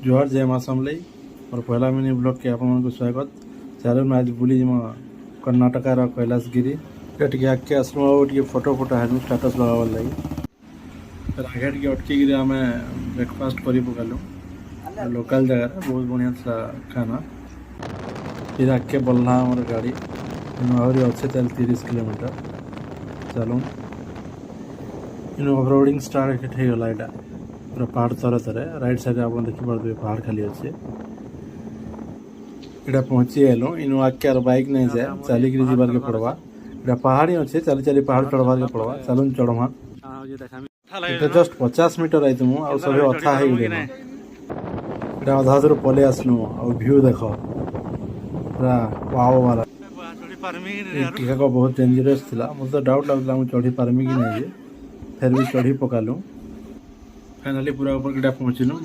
जोहार जय माँ समलई और पहला मिनी ब्लॉग के आपको स्वागत। चलो आज बुली कर्णाटकार कैलाशगिरी टे आगे आसलु और फोटो फोटो हेलु स्टाटस लगावार लगी आगे टे अटकिक आम ब्रेकफास्ट कर पकालु लोकल जगार बहुत बढ़िया था खाना। फिर आगे बढ़ला हमार गाड़ी आहरी अच्छे 30 किलोमीटर चलूँ इन ओभरलोडिंग स्टार्ट होगला यहाँ पूरा पहाड़ तरे तरे राइट साइड आप देखिए पहाड़ खाली अच्छे इटा पहुँची गलु इन आगे बाइक नहीं जाए चलिक जीवार के पड़वा इटा पहाड़ी अच्छे चली चली पहाड़ चढ़वार के पड़वा चलून चढ़मा जस्ट 50 मीटर आई तुम आ सब अथा हो गए इटा अधा दूर पले आसलु और व्यू देख पूरा वाव वाला टीका को बहुत डेंजरस था मुझे तो डाउट लगता मुझे चढ़ी पार्मी कि नहीं फिर भी चढ़ी पकालु फाइनाली पूरा ऊपर पहुँचलु।